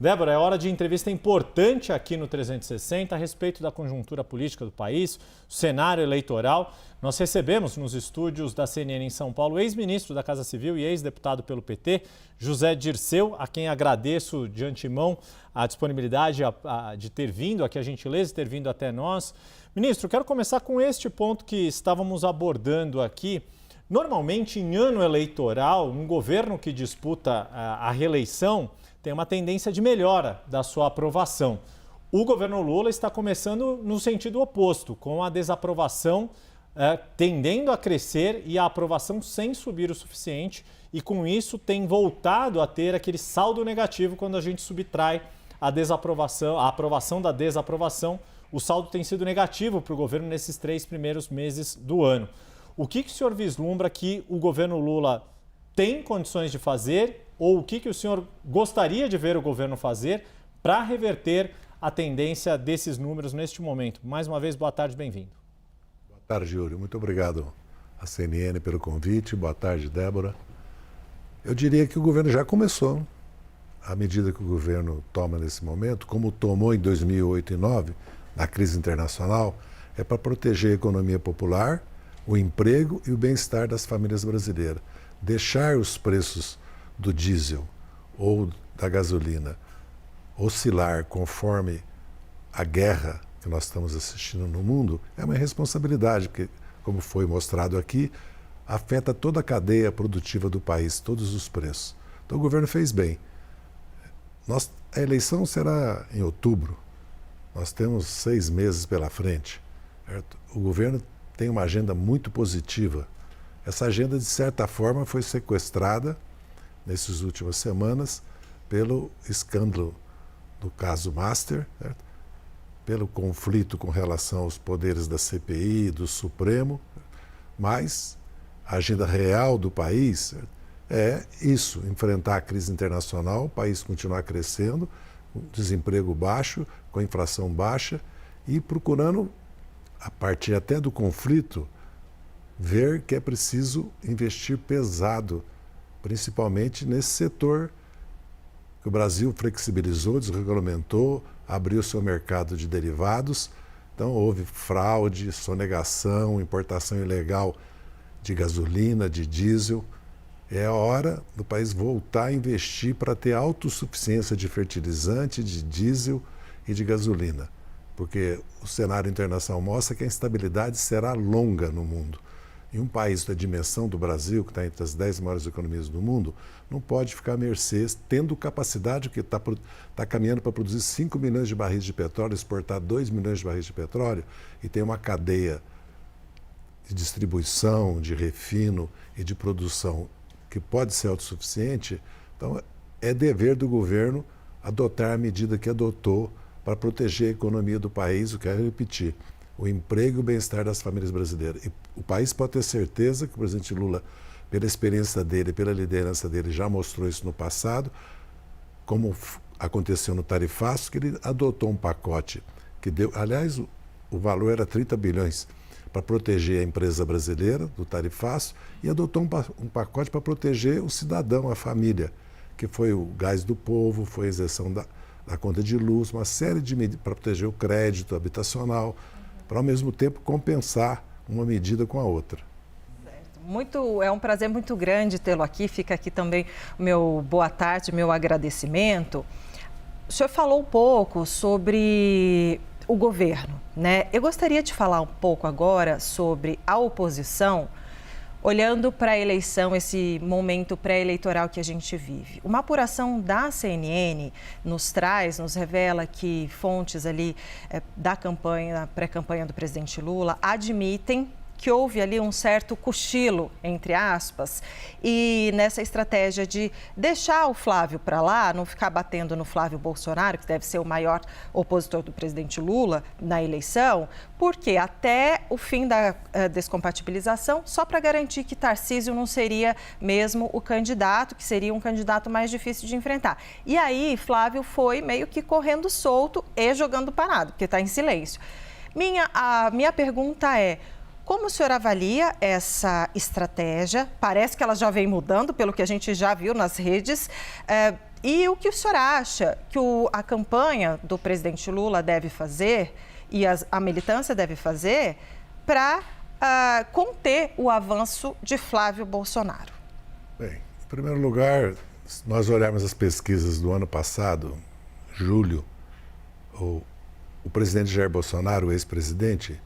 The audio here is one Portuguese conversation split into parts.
Débora, é hora de entrevista importante aqui no 360 a respeito da conjuntura política do país, o cenário eleitoral. Nós recebemos nos estúdios da CNN em São Paulo o ex-ministro da Casa Civil e ex-deputado pelo PT, José Dirceu, a quem agradeço de antemão a disponibilidade de ter vindo aqui, a gentileza de ter vindo até nós. Ministro, quero começar com este ponto que estávamos abordando aqui. Normalmente, em ano eleitoral, um governo que disputa a reeleição tem uma tendência de melhora da sua aprovação. O governo Lula está começando no sentido oposto, com a desaprovação tendendo a crescer e a aprovação sem subir o suficiente, e com isso tem voltado a ter aquele saldo negativo quando a gente subtrai a aprovação da desaprovação. O saldo tem sido negativo para o governo nesses 3 primeiros meses do ano. O que o senhor vislumbra que o governo Lula tem condições de fazer, ou o que o senhor gostaria de ver o governo fazer para reverter a tendência desses números neste momento? Mais uma vez, boa tarde, bem-vindo. Boa tarde, Yuri. Muito obrigado à CNN pelo convite. Boa tarde, Débora. Eu diria que o governo já começou. A medida que o governo toma nesse momento, como tomou em 2008 e 2009, na crise internacional, é para proteger a economia popular, o emprego e o bem-estar das famílias brasileiras. Deixar os preços do diesel ou da gasolina oscilar conforme a guerra que nós estamos assistindo no mundo é uma irresponsabilidade, porque, como foi mostrado aqui, afeta toda a cadeia produtiva do país, todos os preços. Então o governo fez bem. A eleição será em outubro, nós temos 6 meses pela frente, certo? O governo tem uma agenda muito positiva. Essa agenda, de certa forma, foi sequestrada nessas últimas semanas pelo escândalo do caso Master, certo? Pelo conflito com relação aos poderes da CPI, do Supremo, mas a agenda real do país, certo? É isso, enfrentar a crise internacional, o país continuar crescendo, o desemprego baixo, com a inflação baixa e procurando, a partir até do conflito, ver que é preciso investir pesado, principalmente nesse setor que o Brasil flexibilizou, desregulamentou, abriu seu mercado de derivados. Então houve fraude, sonegação, importação ilegal de gasolina, de diesel. É a hora do país voltar a investir para ter autossuficiência de fertilizante, de diesel e de gasolina. Porque o cenário internacional mostra que a instabilidade será longa no mundo. E um país da dimensão do Brasil, que está entre as 10 maiores economias do mundo, não pode ficar à mercê, tendo capacidade, que está caminhando para produzir 5 milhões de barris de petróleo, exportar 2 milhões de barris de petróleo, e tem uma cadeia de distribuição, de refino e de produção que pode ser autossuficiente. Então, é dever do governo adotar a medida que adotou para proteger a economia do país, eu quero repetir, o emprego e o bem-estar das famílias brasileiras. E o país pode ter certeza que o presidente Lula, pela experiência dele, pela liderança dele, já mostrou isso no passado, como aconteceu no tarifaço, que ele adotou um pacote que deu, aliás, o valor era 30 bilhões para proteger a empresa brasileira do tarifaço e adotou um pacote para proteger o cidadão, a família, que foi o gás do povo, foi a isenção da conta de luz, uma série de medidas para proteger o crédito habitacional, para ao mesmo tempo compensar uma medida com a outra. É um prazer muito grande tê-lo aqui. Fica aqui também o meu boa tarde, meu agradecimento. O senhor falou um pouco sobre o governo, né? Eu gostaria de falar um pouco agora sobre a oposição, olhando para a eleição, esse momento pré-eleitoral que a gente vive. Uma apuração da CNN nos revela que fontes ali da pré-campanha do presidente Lula admitem que houve ali um certo cochilo, entre aspas, e nessa estratégia de deixar o Flávio para lá, não ficar batendo no Flávio Bolsonaro, que deve ser o maior opositor do presidente Lula na eleição, porque até o fim da descompatibilização, só para garantir que Tarcísio não seria mesmo o candidato, que seria um candidato mais difícil de enfrentar. E aí, Flávio foi meio que correndo solto e jogando parado, porque está em silêncio. A minha pergunta é: como o senhor avalia essa estratégia? Parece que ela já vem mudando, pelo que a gente já viu nas redes. E o que o senhor acha que a campanha do presidente Lula deve fazer e a militância deve fazer para conter o avanço de Flávio Bolsonaro? Bem, em primeiro lugar, se nós olharmos as pesquisas do ano passado, julho, o presidente Jair Bolsonaro, o ex-presidente,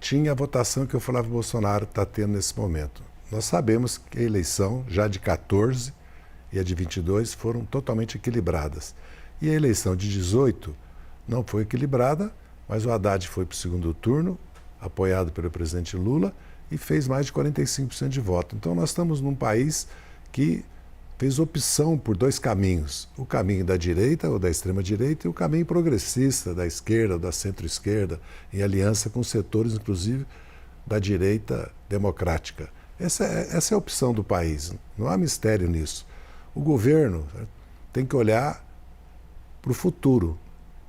tinha a votação que o Flávio Bolsonaro está tendo nesse momento. Nós sabemos que a eleição, já de 14 e a de 22, foram totalmente equilibradas. E a eleição de 18 não foi equilibrada, mas o Haddad foi para o segundo turno, apoiado pelo presidente Lula, e fez mais de 45% de voto. Então nós estamos num país que fez opção por dois caminhos, o caminho da direita ou da extrema-direita e o caminho progressista, da esquerda ou da centro-esquerda, em aliança com setores, inclusive, da direita democrática. Essa é a opção do país, não há mistério nisso. O governo tem que olhar para o futuro.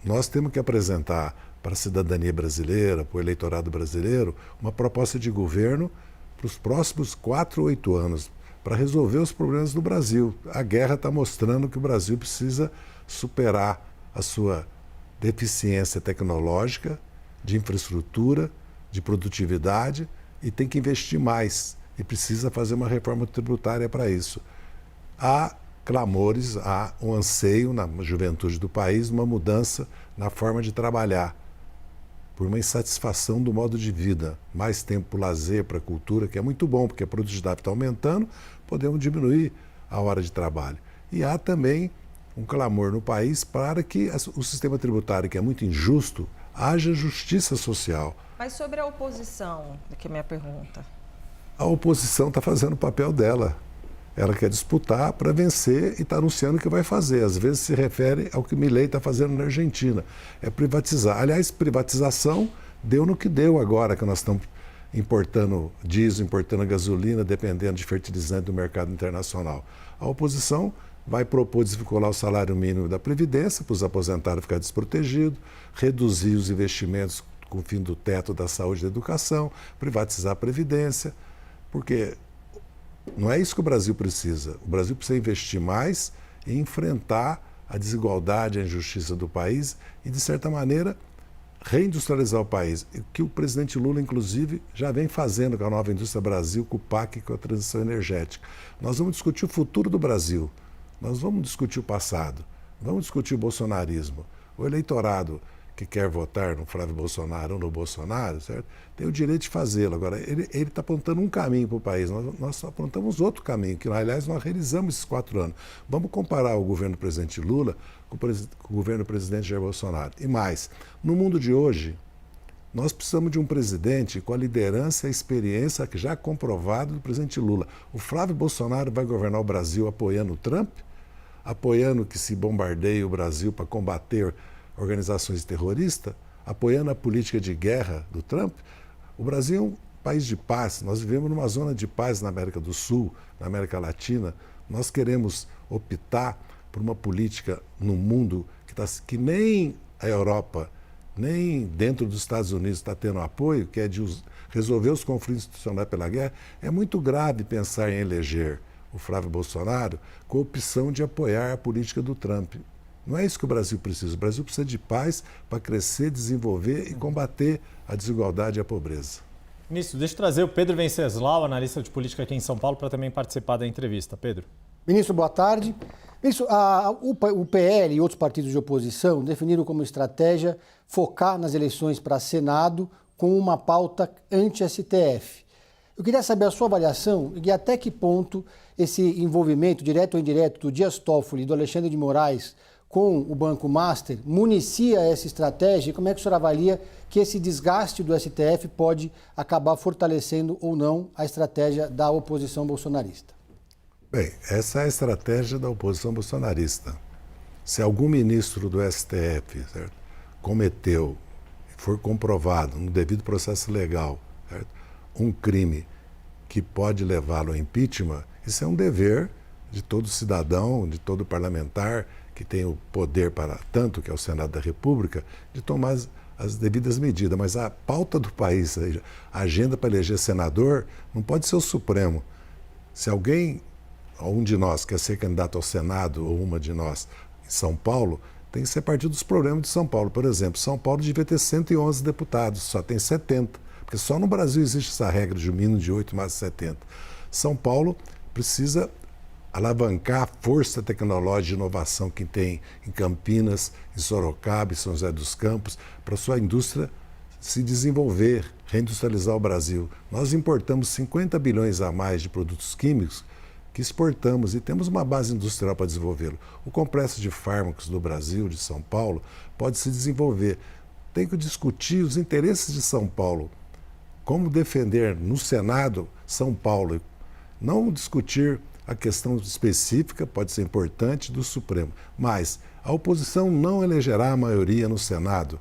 Nós temos que apresentar para a cidadania brasileira, para o eleitorado brasileiro, uma proposta de governo para os próximos 4 ou 8 anos, para resolver os problemas do Brasil. A guerra está mostrando que o Brasil precisa superar a sua deficiência tecnológica, de infraestrutura, de produtividade, e tem que investir mais. E precisa fazer uma reforma tributária para isso. Há clamores, há um anseio na juventude do país, uma mudança na forma de trabalhar, por uma insatisfação do modo de vida. Mais tempo para o lazer, para a cultura, que é muito bom, porque a produtividade está aumentando, podemos diminuir a hora de trabalho. E há também um clamor no país para que o sistema tributário, que é muito injusto, haja justiça social. Mas sobre a oposição, que é a minha pergunta. A oposição está fazendo o papel dela. Ela quer disputar para vencer e está anunciando o que vai fazer. Às vezes se refere ao que Milei está fazendo na Argentina. É privatizar. Aliás, privatização deu no que deu agora, que nós estamos importando diesel, importando gasolina, dependendo de fertilizante do mercado internacional. A oposição vai propor desvincular o salário mínimo da Previdência para os aposentados ficarem desprotegidos, reduzir os investimentos com o fim do teto da saúde e da educação, privatizar a Previdência, porque não é isso que o Brasil precisa. O Brasil precisa investir mais e enfrentar a desigualdade, a injustiça do país e, de certa maneira, reindustrializar o país. O que o presidente Lula, inclusive, já vem fazendo com a Nova Indústria Brasil, com o PAC e com a transição energética. Nós vamos discutir o futuro do Brasil. Nós vamos discutir o passado. Vamos discutir o bolsonarismo. O eleitorado que quer votar no Flávio Bolsonaro ou no Bolsonaro, certo? Tem o direito de fazê-lo. Agora, ele está apontando um caminho para o país, nós apontamos outro caminho, que, aliás, nós realizamos esses 4 anos. Vamos comparar o governo do presidente Lula com o governo do presidente Jair Bolsonaro. E mais, no mundo de hoje, nós precisamos de um presidente com a liderança e a experiência que já comprovada do presidente Lula. O Flávio Bolsonaro vai governar o Brasil apoiando o Trump, apoiando que se bombardeie o Brasil para combater organizações terroristas, apoiando a política de guerra do Trump. O Brasil é um país de paz, nós vivemos numa zona de paz na América do Sul, na América Latina. Nós queremos optar por uma política no mundo que nem a Europa, nem dentro dos Estados Unidos está tendo apoio, que é de resolver os conflitos institucionais pela guerra. É muito grave pensar em eleger o Flávio Bolsonaro com a opção de apoiar a política do Trump. Não é isso que o Brasil precisa. O Brasil precisa de paz para crescer, desenvolver e combater a desigualdade e a pobreza. Ministro, deixa eu trazer o Pedro Venceslau, analista de política aqui em São Paulo, para também participar da entrevista. Pedro. Ministro, boa tarde. Ministro, o PL e outros partidos de oposição definiram como estratégia focar nas eleições para Senado com uma pauta anti-STF. Eu queria saber a sua avaliação e até que ponto esse envolvimento, direto ou indireto, do Dias Toffoli e do Alexandre de Moraes com o Banco Master municia essa estratégia e como é que o senhor avalia que esse desgaste do STF pode acabar fortalecendo ou não a estratégia da oposição bolsonarista? Bem, essa é a estratégia da oposição bolsonarista. Se algum ministro do STF, certo, cometeu, for comprovado no devido processo legal, certo, um crime que pode levá-lo ao impeachment, isso é um dever de todo cidadão, de todo parlamentar que tem o poder para tanto, que é o Senado da República, de tomar as devidas medidas. Mas a pauta do país, a agenda para eleger senador, não pode ser o Supremo. Se alguém um de nós quer ser candidato ao Senado ou uma de nós em São Paulo, tem que ser partido dos problemas de São Paulo. Por exemplo, São Paulo devia ter 111 deputados, só tem 70, porque só no Brasil existe essa regra de um mínimo de 8 mais 70. São Paulo precisa alavancar a força tecnológica e inovação que tem em Campinas, em Sorocaba, em São José dos Campos, para sua indústria se desenvolver, reindustrializar o Brasil. Nós importamos 50 bilhões a mais de produtos químicos que exportamos e temos uma base industrial para desenvolvê-lo. O complexo de fármacos do Brasil, de São Paulo, pode se desenvolver. Tem que discutir os interesses de São Paulo, como defender no Senado São Paulo, não discutir a questão específica, pode ser importante, do Supremo, mas a oposição não elegerá a maioria no Senado.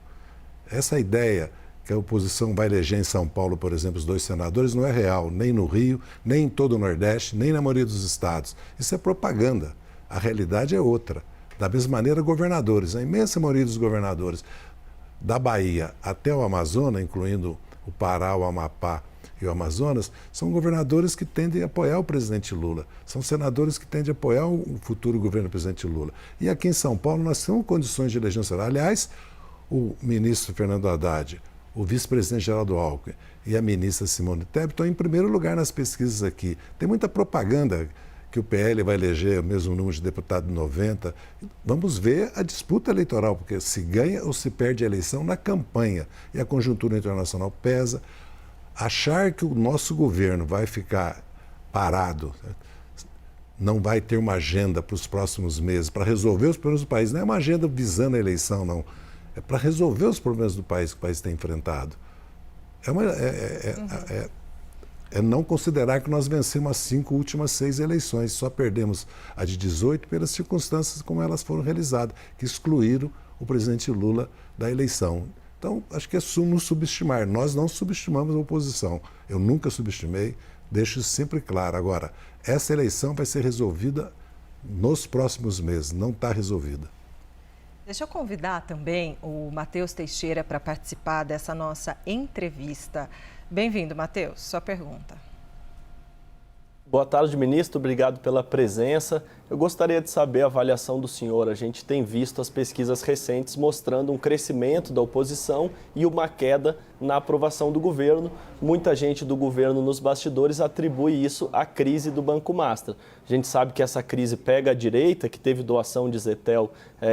Essa ideia que a oposição vai eleger em São Paulo, por exemplo, os 2 senadores, não é real, nem no Rio, nem em todo o Nordeste, nem na maioria dos estados. Isso é propaganda. A realidade é outra. Da mesma maneira, governadores, a imensa maioria dos governadores da Bahia até o Amazonas, incluindo o Pará, o Amapá e o Amazonas, são governadores que tendem a apoiar o presidente Lula. São senadores que tendem a apoiar o futuro governo do presidente Lula. E aqui em São Paulo nós temos condições de eleger um senador. Aliás, o ministro Fernando Haddad, o vice-presidente Geraldo Alckmin e a ministra Simone Tebet estão em primeiro lugar nas pesquisas aqui. Tem muita propaganda que o PL vai eleger o mesmo número de deputados de 90. Vamos ver a disputa eleitoral, porque se ganha ou se perde a eleição na campanha. E a conjuntura internacional pesa. Achar que o nosso governo vai ficar parado, não vai ter uma agenda para os próximos meses, para resolver os problemas do país, não é uma agenda visando a eleição, não. É para resolver os problemas do país que o país tem enfrentado. É não considerar que nós vencemos as 5 últimas 6 eleições, só perdemos a de 18 pelas circunstâncias como elas foram realizadas, que excluíram o presidente Lula da eleição. Então, acho que é nos subestimar. Nós não subestimamos a oposição. Eu nunca subestimei, deixo isso sempre claro. Agora, essa eleição vai ser resolvida nos próximos meses, não está resolvida. Deixa eu convidar também o Matheus Teixeira para participar dessa nossa entrevista. Bem-vindo, Matheus. Sua pergunta. Boa tarde, ministro. Obrigado pela presença. Eu gostaria de saber a avaliação do senhor. A gente tem visto as pesquisas recentes mostrando um crescimento da oposição e uma queda na aprovação do governo. Muita gente do governo nos bastidores atribui isso à crise do Banco Master. A gente sabe que essa crise pega a direita, que teve doação de Zetel,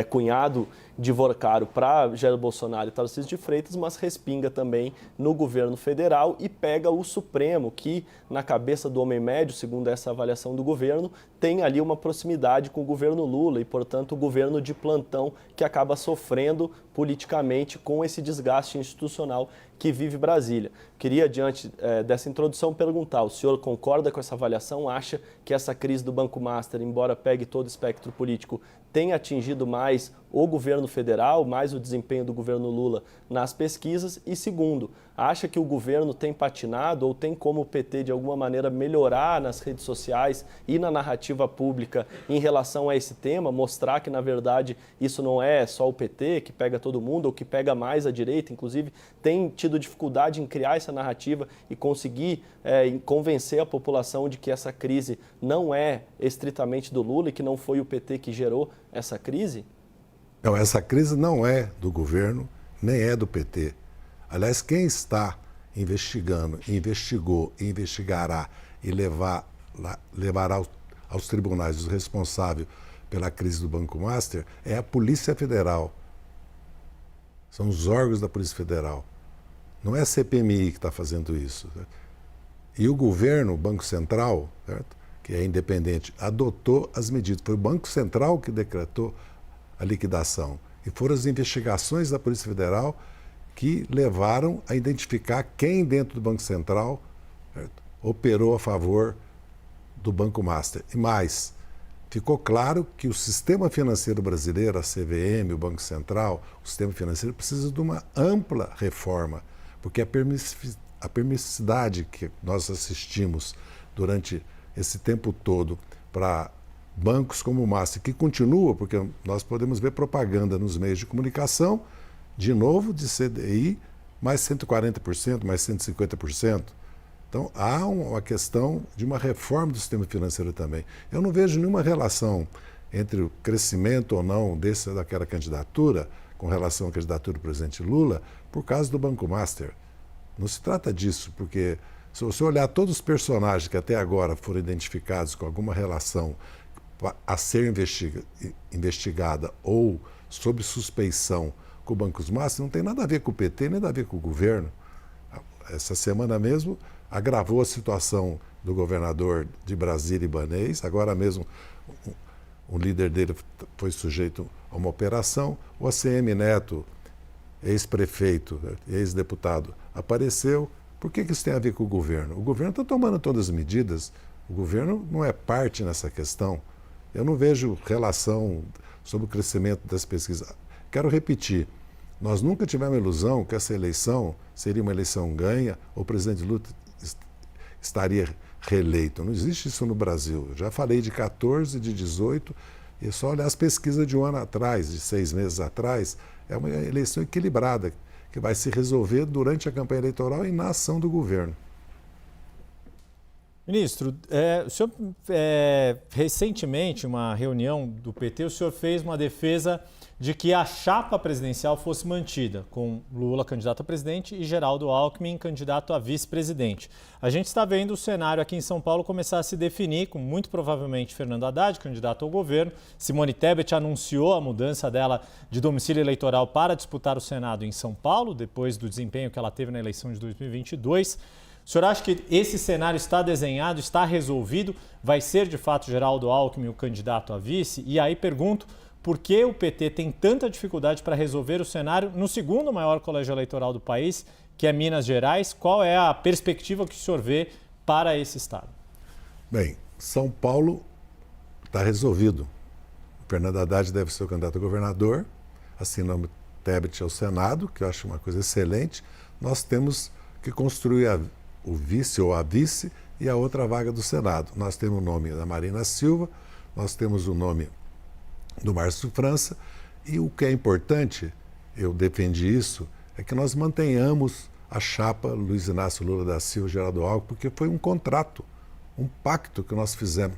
cunhado de Vorcaro, para Jair Bolsonaro e Tarcísio de Freitas, mas respinga também no governo federal e pega o Supremo, que na cabeça do homem médio, segundo essa avaliação do governo, tem ali uma proximidade com o governo Lula e, portanto, o governo de plantão que acaba sofrendo politicamente com esse desgaste institucional que vive Brasília. Queria, diante dessa introdução, perguntar, o senhor concorda com essa avaliação? Acha que essa crise do Banco Master, embora pegue todo o espectro político, tem atingido mais o governo federal, mais o desempenho do governo Lula nas pesquisas? E segundo, acha que o governo tem patinado ou tem como o PT, de alguma maneira, melhorar nas redes sociais e na narrativa pública em relação a esse tema, mostrar que, na verdade, isso não é só o PT que pega todo mundo ou que pega mais a direita, inclusive tem tido dificuldade em criar essa narrativa e conseguir convencer a população de que essa crise não é estritamente do Lula e que não foi o PT que gerou essa crise? Não, essa crise não é do governo, nem é do PT. Aliás, quem está investigando, investigou, investigará e levará aos tribunais os responsáveis pela crise do Banco Master é a Polícia Federal. São os órgãos da Polícia Federal. Não é a CPMI que está fazendo isso. Certo? E o governo, o Banco Central, certo? Que é independente, adotou as medidas. Foi o Banco Central que decretou a liquidação. E foram as investigações da Polícia Federal que levaram a identificar quem dentro do Banco Central, certo, operou a favor do Banco Master. E mais, ficou claro que o sistema financeiro brasileiro, a CVM, o Banco Central, o sistema financeiro precisa de uma ampla reforma, porque a permissividade que nós assistimos durante esse tempo todo para bancos como o Master, que continua, porque nós podemos ver propaganda nos meios de comunicação, de novo, de CDI, mais 140%, mais 150%. Então, há uma questão de uma reforma do sistema financeiro também. Eu não vejo nenhuma relação entre o crescimento ou não daquela candidatura, com relação à candidatura do presidente Lula, por causa do Banco Master. Não se trata disso, porque se você olhar todos os personagens que até agora foram identificados com alguma relação a ser investigada ou sob suspeição com o Banco Master, não tem nada a ver com o PT, nem nada a ver com o governo. Essa semana mesmo agravou a situação do governador de Brasília, Ibanez. Agora mesmo o líder dele foi sujeito a uma operação. O ACM Neto, ex-prefeito, ex-deputado, apareceu. Por que isso tem a ver com o governo? O governo está tomando todas as medidas. O governo não é parte nessa questão. Eu não vejo relação sobre o crescimento das pesquisas. Quero repetir, nós nunca tivemos a ilusão que essa eleição seria uma eleição ganha ou o presidente Lula estaria reeleito. Não existe isso no Brasil. Eu já falei de 14, de 18, e é só olhar as pesquisas de um ano atrás, de 6 meses atrás, é uma eleição equilibrada, que vai se resolver durante a campanha eleitoral e na ação do governo. Ministro, o senhor, recentemente, em uma reunião do PT, o senhor fez uma defesa de que a chapa presidencial fosse mantida, com Lula candidato a presidente e Geraldo Alckmin candidato a vice-presidente. A gente está vendo o cenário aqui em São Paulo começar a se definir, com muito provavelmente Fernando Haddad, candidato ao governo. Simone Tebet anunciou a mudança dela de domicílio eleitoral para disputar o Senado em São Paulo, depois do desempenho que ela teve na eleição de 2022. O senhor acha que esse cenário está desenhado, está resolvido? Vai ser, de fato, Geraldo Alckmin o candidato a vice? E aí pergunto, por que o PT tem tanta dificuldade para resolver o cenário no segundo maior colégio eleitoral do país, que é Minas Gerais? Qual é a perspectiva que o senhor vê para esse estado? Bem, São Paulo está resolvido. O Fernando Haddad deve ser o candidato a governador, assim como Tebet ao Senado, que eu acho uma coisa excelente. Nós temos que construir o vice ou a vice e a outra vaga do Senado. Nós temos o nome da Marina Silva, nós temos o nome do Márcio França, e o que é importante, eu defendi isso, é que nós mantenhamos a chapa Luiz Inácio Lula da Silva e Geraldo Alckmin, porque foi um contrato, um pacto que nós fizemos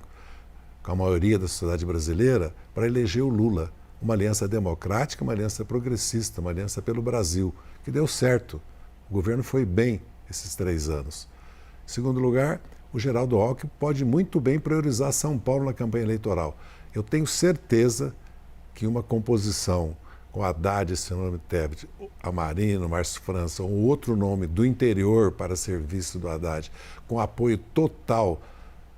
com a maioria da sociedade brasileira para eleger o Lula, uma aliança democrática, uma aliança progressista, uma aliança pelo Brasil, que deu certo. O governo foi bem esses 3 anos. Em segundo lugar, o Geraldo Alckmin pode muito bem priorizar São Paulo na campanha eleitoral. Eu tenho certeza que uma composição com Haddad, esse nome Tebet, a Marina, o Márcio França, ou outro nome do interior para serviço do Haddad, com apoio total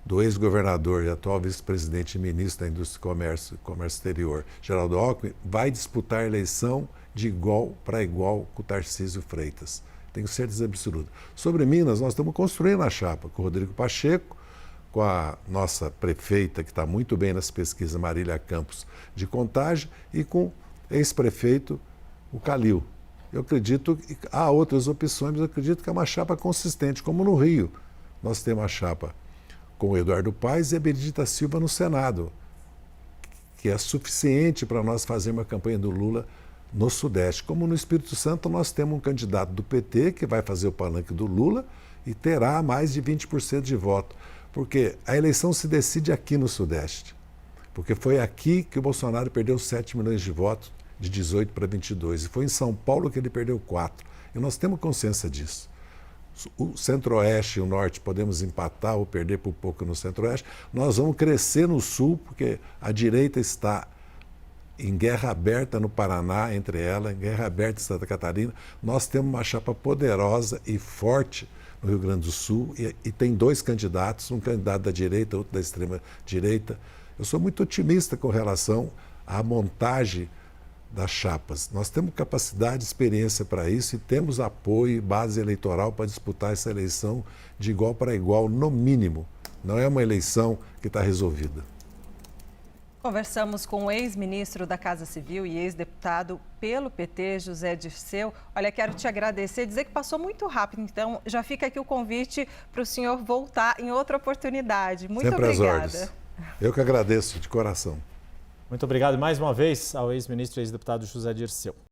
do ex-governador e atual vice-presidente e ministro da Indústria e Comércio Exterior, Geraldo Alckmin, vai disputar a eleição de igual para igual com o Tarcísio Freitas. Tenho certeza absoluta. Sobre Minas, nós estamos construindo a chapa com o Rodrigo Pacheco, com a nossa prefeita, que está muito bem nas pesquisas, Marília Campos, de Contagem, e com o ex-prefeito, o Calil. Eu acredito que há outras opções, mas eu acredito que é uma chapa consistente, como no Rio. Nós temos a chapa com o Eduardo Paes e a Benedita Silva no Senado, que é suficiente para nós fazermos a campanha do Lula no Sudeste. Como no Espírito Santo, nós temos um candidato do PT que vai fazer o palanque do Lula e terá mais de 20% de voto. Porque a eleição se decide aqui no Sudeste. Porque foi aqui que o Bolsonaro perdeu 7 milhões de votos, de 18 para 22. E foi em São Paulo que ele perdeu 4. E nós temos consciência disso. O Centro-Oeste e o Norte podemos empatar ou perder por pouco no Centro-Oeste. Nós vamos crescer no Sul, porque a direita está em guerra aberta no Paraná, entre ela, em guerra aberta em Santa Catarina. Nós temos uma chapa poderosa e forte no Rio Grande do Sul, e tem 2 candidatos, um candidato da direita, outro da extrema-direita. Eu sou muito otimista com relação à montagem das chapas. Nós temos capacidade e experiência para isso e temos apoio e base eleitoral para disputar essa eleição de igual para igual, no mínimo. Não é uma eleição que está resolvida. Conversamos com o ex-ministro da Casa Civil e ex-deputado pelo PT, José Dirceu. Olha, quero te agradecer, dizer que passou muito rápido, então já fica aqui o convite para o senhor voltar em outra oportunidade. Muito Sempre obrigada. às ordens. Eu que agradeço de coração. Muito obrigado mais uma vez ao ex-ministro e ex-deputado José Dirceu.